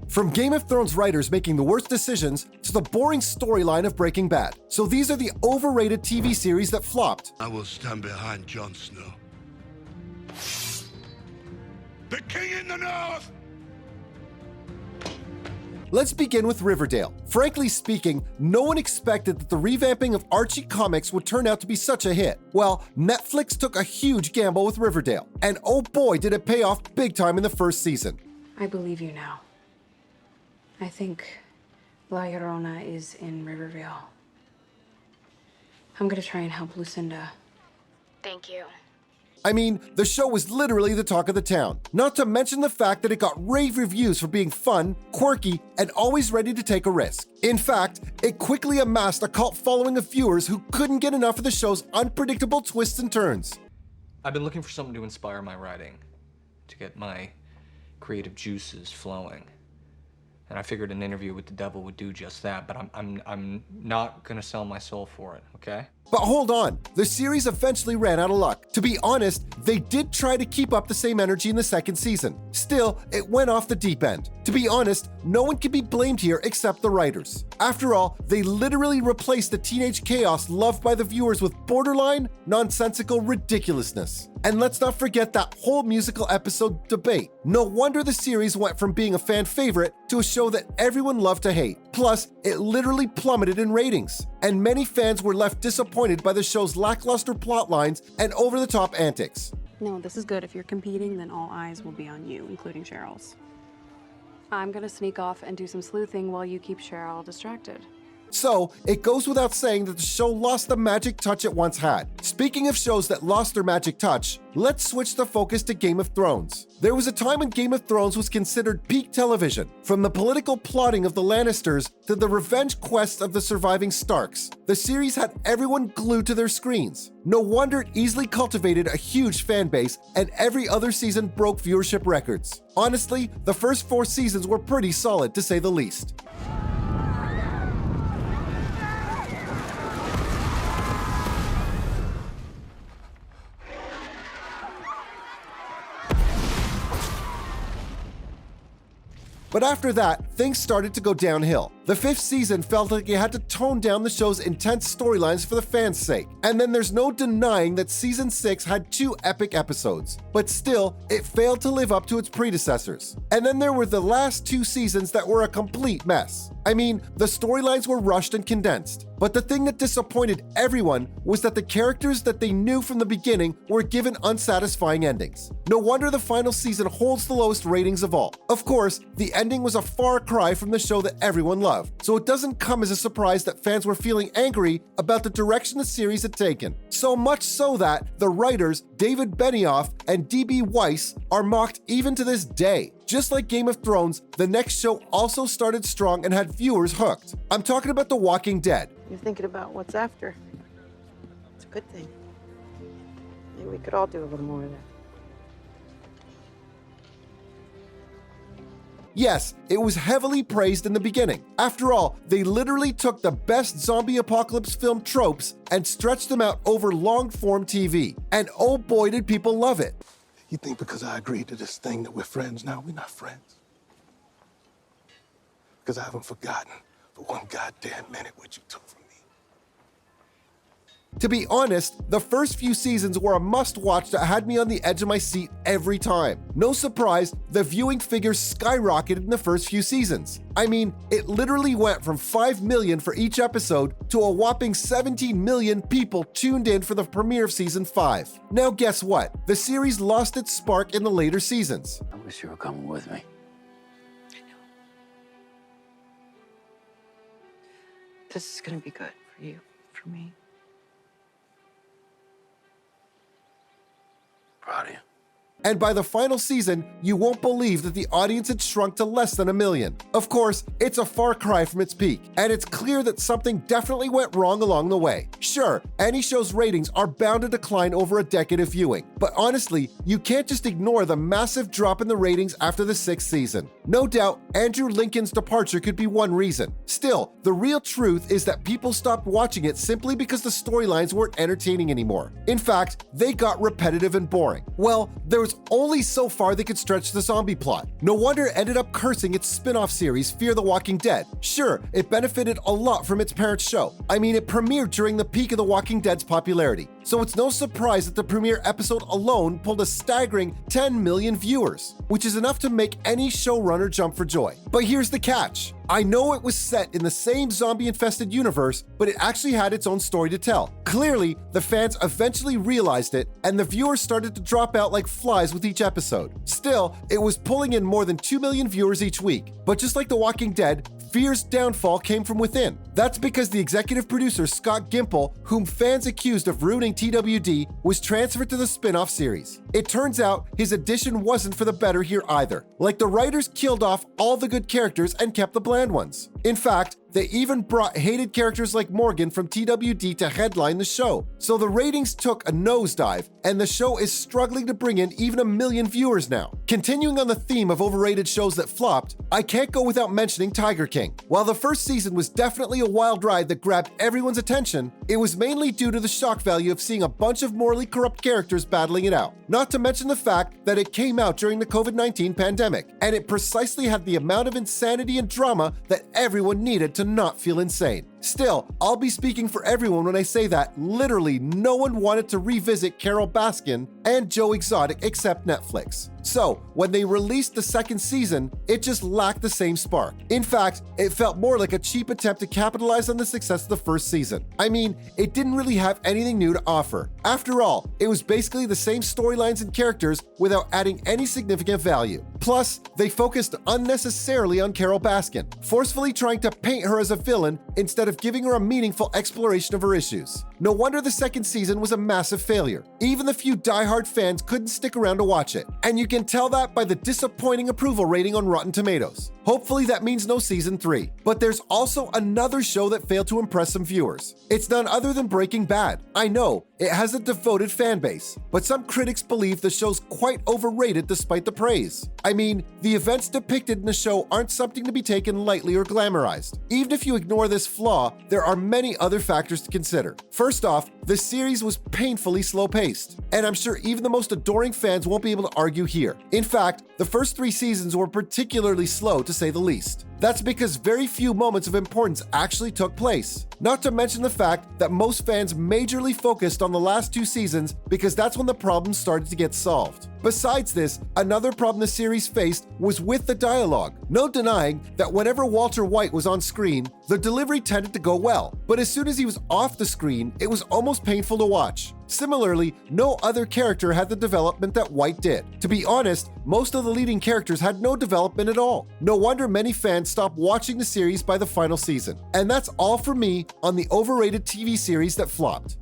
From Game of Thrones writers making the worst decisions to the boring storyline of Breaking Bad. So these are the overrated TV series that flopped. I will stand behind Jon Snow. The king in the north! Let's begin with Riverdale. Frankly speaking, no one expected that the revamping of Archie comics would turn out to be such a hit. Well, Netflix took a huge gamble with Riverdale, and oh boy did it pay off big time in the first season. I believe you now. I think La Llorona is in Rivervale. I'm gonna try and help Lucinda. Thank you. I mean, the show was literally the talk of the town. Not to mention the fact that it got rave reviews for being fun, quirky, and always ready to take a risk. In fact, it quickly amassed a cult following of viewers who couldn't get enough of the show's unpredictable twists and turns. I've been looking for something to inspire my writing, to get my creative juices flowing. And I figured an interview with the devil would do just that, but I'm not gonna sell my soul for it, okay? But hold on, the series eventually ran out of luck. To be honest, they did try to keep up the same energy in the second season. Still, it went off the deep end. To be honest, no one can be blamed here except the writers. After all, they literally replaced the teenage chaos loved by the viewers with borderline, nonsensical ridiculousness. And let's not forget that whole musical episode debate. No wonder the series went from being a fan favorite to a show that everyone loved to hate. Plus, it literally plummeted in ratings, and many fans were left disappointed by the show's lackluster plot lines and over-the-top antics. No, this is good. If you're competing, then all eyes will be on you, including Cheryl's. I'm gonna sneak off and do some sleuthing while you keep Cheryl distracted. So, it goes without saying that the show lost the magic touch it once had. Speaking of shows that lost their magic touch, let's switch the focus to Game of Thrones. There was a time when Game of Thrones was considered peak television. From the political plotting of the Lannisters to the revenge quests of the surviving Starks, the series had everyone glued to their screens. No wonder it easily cultivated a huge fan base, and every other season broke viewership records. Honestly, the first 4 seasons were pretty solid, to say the least. But after that, things started to go downhill. The 5th season felt like it had to tone down the show's intense storylines for the fans' sake. And then there's no denying that season 6 had 2 epic episodes. But still, it failed to live up to its predecessors. And then there were the last 2 seasons that were a complete mess. I mean, the storylines were rushed and condensed. But the thing that disappointed everyone was that the characters that they knew from the beginning were given unsatisfying endings. No wonder the final season holds the lowest ratings of all. Of course, the ending was a far cry from the show that everyone loved, so it doesn't come as a surprise that fans were feeling angry about the direction the series had taken. So much so that the writers, David Benioff and D.B. Weiss, are mocked even to this day. Just like Game of Thrones, the next show also started strong and had viewers hooked. I'm talking about The Walking Dead. You're thinking about what's after. It's a good thing. Maybe we could all do a little more of that. Yes, it was heavily praised in the beginning. After all, they literally took the best zombie apocalypse film tropes and stretched them out over long-form TV. And oh boy did people love it. You think because I agreed to this thing that we're friends now? We're not friends. Because I haven't forgotten for one goddamn minute what you took from me. To be honest, the first few seasons were a must-watch that had me on the edge of my seat every time. No surprise, the viewing figures skyrocketed in the first few seasons. I mean, it literally went from 5 million for each episode to a whopping 17 million people tuned in for the premiere of season 5. Now guess what? The series lost its spark in the later seasons. I wish you were coming with me. This is gonna be good for you, for me. Proud of you. And by the final season, you won't believe that the audience had shrunk to less than 1 million. Of course, it's a far cry from its peak, and it's clear that something definitely went wrong along the way. Sure, any show's ratings are bound to decline over a decade of viewing, but honestly, you can't just ignore the massive drop in the ratings after the 6th season. No doubt, Andrew Lincoln's departure could be one reason. Still, the real truth is that people stopped watching it simply because the storylines weren't entertaining anymore. In fact, they got repetitive and boring. Well, there was was only so far they could stretch the zombie plot. No wonder it ended up cursing its spin-off series, Fear the Walking Dead. Sure, it benefited a lot from its parent show. I mean, it premiered during the peak of The Walking Dead's popularity. So it's no surprise that the premiere episode alone pulled a staggering 10 million viewers, which is enough to make any showrunner jump for joy. But here's the catch. I know it was set in the same zombie-infested universe, but it actually had its own story to tell. Clearly, the fans eventually realized it, and the viewers started to drop out like flies with each episode. Still, it was pulling in more than 2 million viewers each week. But just like The Walking Dead, Fear's downfall came from within. That's because the executive producer Scott Gimple, whom fans accused of ruining TWD, was transferred to the spin-off series. It turns out his addition wasn't for the better here either. Like, the writers killed off all the good characters and kept the bland ones. In fact, they even brought hated characters like Morgan from TWD to headline the show. So the ratings took a nosedive, and the show is struggling to bring in even 1 million viewers now. Continuing on the theme of overrated shows that flopped, I can't go without mentioning Tiger King. While the first season was definitely a wild ride that grabbed everyone's attention, it was mainly due to the shock value of seeing a bunch of morally corrupt characters battling it out. Not to mention the fact that it came out during the COVID-19 pandemic, and it precisely had the amount of insanity and drama that everyone needed to not feel insane. Still, I'll be speaking for everyone when I say that literally no one wanted to revisit Carol Baskin and Joe Exotic except Netflix. So, when they released the second season, it just lacked the same spark. In fact, it felt more like a cheap attempt to capitalize on the success of the first season. I mean, it didn't really have anything new to offer. After all, it was basically the same storylines and characters without adding any significant value. Plus, they focused unnecessarily on Carol Baskin, forcefully trying to paint her as a villain instead of giving her a meaningful exploration of her issues. No wonder the second season was a massive failure. Even the few diehard fans couldn't stick around to watch it, and you can tell that by the disappointing approval rating on Rotten Tomatoes. Hopefully that means no season 3. But there's also another show that failed to impress some viewers. It's none other than Breaking Bad. I know, it has a devoted fan base, but some critics believe the show's quite overrated despite the praise. I mean, the events depicted in the show aren't something to be taken lightly or glamorized. Even if you ignore this flaw, there are many other factors to consider. First off, the series was painfully slow-paced, and I'm sure even the most adoring fans won't be able to argue here. In fact, the first 3 seasons were particularly slow to say the least. That's because very few moments of importance actually took place. Not to mention the fact that most fans majorly focused on the last 2 seasons because that's when the problems started to get solved. Besides this, another problem the series faced was with the dialogue. No denying that whenever Walter White was on screen, the delivery tended to go well, but as soon as he was off the screen, it was almost painful to watch. Similarly, no other character had the development that White did. To be honest, most of the leading characters had no development at all. No wonder many fans stopped watching the series by the final season. And that's all for me on the overrated TV series that flopped.